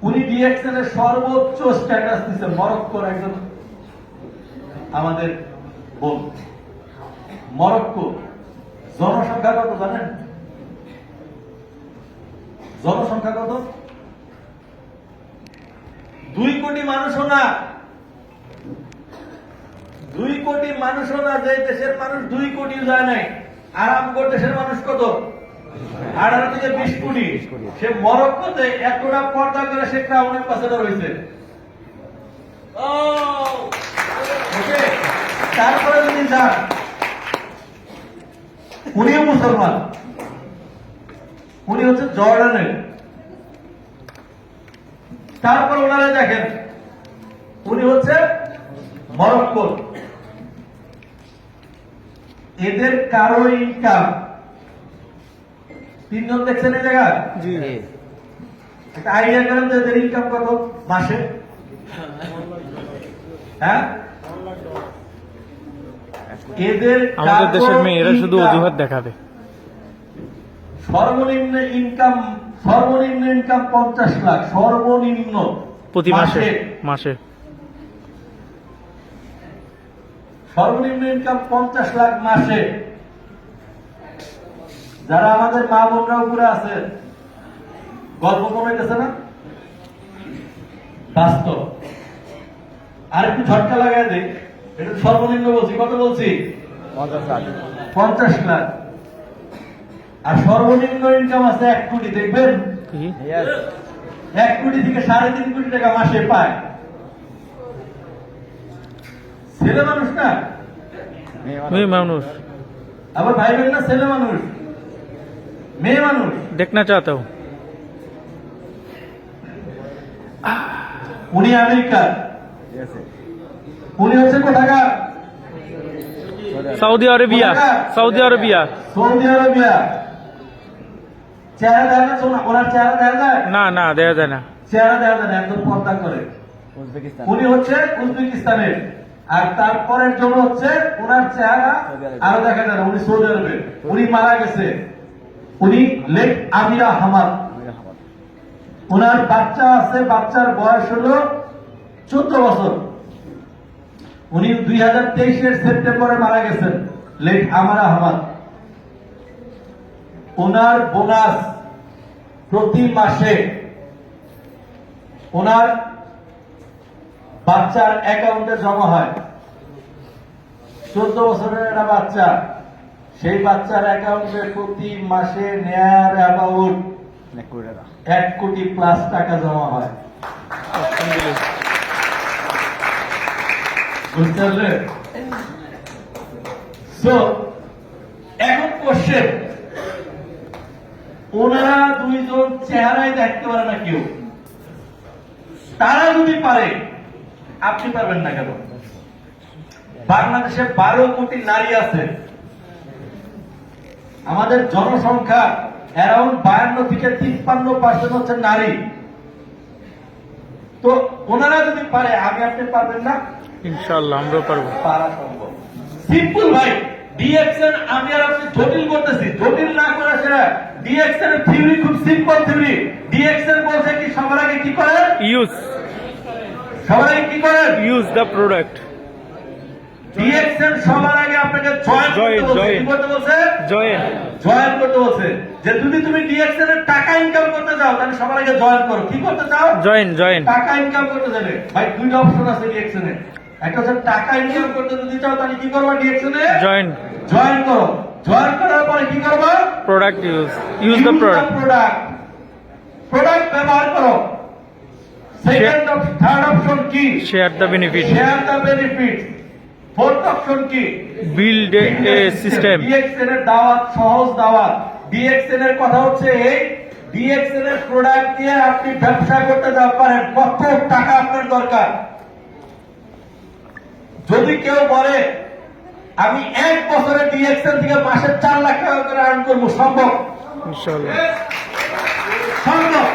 উনি ডিএক্সএন এর সর্বোচ্চ স্ট্যাটাস দিচ্ছে মরক্কোর একজন আমাদের বোন। মরক্কো জনসংখ্যা কত জানেন? জনসংখ্যা কত? 2 কোটি মানুষও না। 2 কোটি মানুষও না। যে দেশের মানুষ 2 কোটি যায় নাই, আরামগড় দেশের মানুষ কত? 18 থেকে 20 কোটি। সে মরক্কোতে এতটা পর্দা করে সে ক্রাউন অ্যাম্বাসেডর হয়েছে। তারপরে যদি যান, উনিও মুসলমান, উনি হচ্ছে জর্ডানের। তারপর ওনারা দেখেন, উনি হচ্ছে মরক্কোর। এদের কারো ইনকাম 3 জন দেখছেন এই জায়গায়? একটা আইডিয়া করেন যে এদের ইনকাম কত মাসে? হ্যাঁ, এদের আমাদের দেশের মেয়েরা শুধু অজুহাত দেখাবে। সর্বনিম্ন ইনকাম 50 লাখ সর্বনিম্ন প্রতি মাসে সর্বনিম্ন ইনকাম 50 লাখ মাসে। যারা আমাদের মা বোনরা উপরে আছে, গল্প কমাইতেছে না, বাস্তব। আর একটু ঝটকা লাগাই দিই, এটা সর্বনিম্ন বলছি। কত বলছি? 50 লাখ। আর সর্বনিম্ন ইনকাম আছে 1 কোটি। দেখবেন 1 কোটি থেকে 3.5 কোটি টাকা মাসে পায়। ছেলে মানুষ না, মেয়ে মানুষ। আবার ভাইবেন না, ছেলে মানুষ, মেয়ে মানুষ। দেখনা চাহতা হুঁ। উনি আমেরিকার, উনি হচ্ছে কোথাকার? Saudi Arabia. Saudi Arabia. চেহারা দেখা যাচ্ছে ওনার? চেহারা দেখা যায় না, দেখা যায় না। চেহারা দেখা যায় না, একদম পর্দা করে। উনি হচ্ছে উজবেকিস্তানের। আর তারপরের জন হচ্ছে ওনার চেহারা আরো দেখা যায় না, উনি সৌদি আরবের। উনি মারা গেছে, উনি লেক আমিরা হামাদ। ওনার বাচ্চা আছে, বাচ্চার বয়স হলো 14 বছর। উনি 2023 সেপ্টেম্বরে মারা গেছেন, লেক আমারা হামাদ। ওনার বোনাস প্রতি মাসে ওনার বাচ্চার অ্যাকাউন্টে জমা হয়। 14 বছরের একটা বাচ্চা, সেই বাচ্চার অ্যাকাউন্টে প্রতি মাসে নেয়ার অ্যাবাউট 1 কোটি প্লাস টাকা জমা হয়। বুঝতে পারলে? এখন কোশ্চেন, ওনারা 2 জন চেহারায় দেখতে পারে না কেউ। তারা যদি পারে, আপনি পারবেন না কেন? বাংলাদেশে 12 কোটি নারী আছে। আমাদের জনসংখ্যা অ্যারাউন্ড 52 থেকে 53% হচ্ছে নারী। তো ওনারা যদি পারে, আপনি পারবেন না? ইনশাআল্লাহ আমরাও পারবো। পারা সম্ভব। সিম্পল ভাই। ডিএক্সএন আমি আর আপনি জটিল করতেছি, জটিল না করে সেটা। ডিএক্সএন এর থিওরি খুব সিম্পল থিওরি। ডিএক্সএন বলছে কি, সবার আগে কি করেন? সবার আগে কি করেন? Use the product. ডিএক্সএন সবার আগে আপনাকে জয়েন করতে বলছে। জয়েন করতে বলছে যে যদি তুমি ডিএক্সএন এর টাকা ইনকাম করতে চাও, তাহলে সবার আগে জয়েন করো। কি করতে চাও? জয়েন। টাকা ইনকাম করতে যাবে ভাই, 2টা অপশন আছে ডিএক্সএন এ। একটা হচ্ছে টাকা ইনকাম করতে যদি চাও, তাহলে কি করবা? ডিএক্সএন এ জয়েন করো। জয়েন করার পরে কি করবা? প্রোডাক্ট ইউজ দ্য প্রোডাক্ট ব্যবহার করো। থার্ড অপশন কি? Share the benefit. Fourth option কি? Build a system. ডিএক্সএন এর দাওয়াত, সহজ দাওয়াত। ডিএক্সএন এর কথা হচ্ছে এই, ডিএক্সএন এর প্রোডাক্ট দিয়ে আপনি ব্যবসা করতে পারেন। কত টাকা আপনার দরকার? যদি কেউ বলে আমি 1 বছরে ডিএক্সএন থেকে মাসে 4 লাখ টাকা করে আর্ন করবো, সম্ভব? ইনশাআল্লাহ সম্ভব।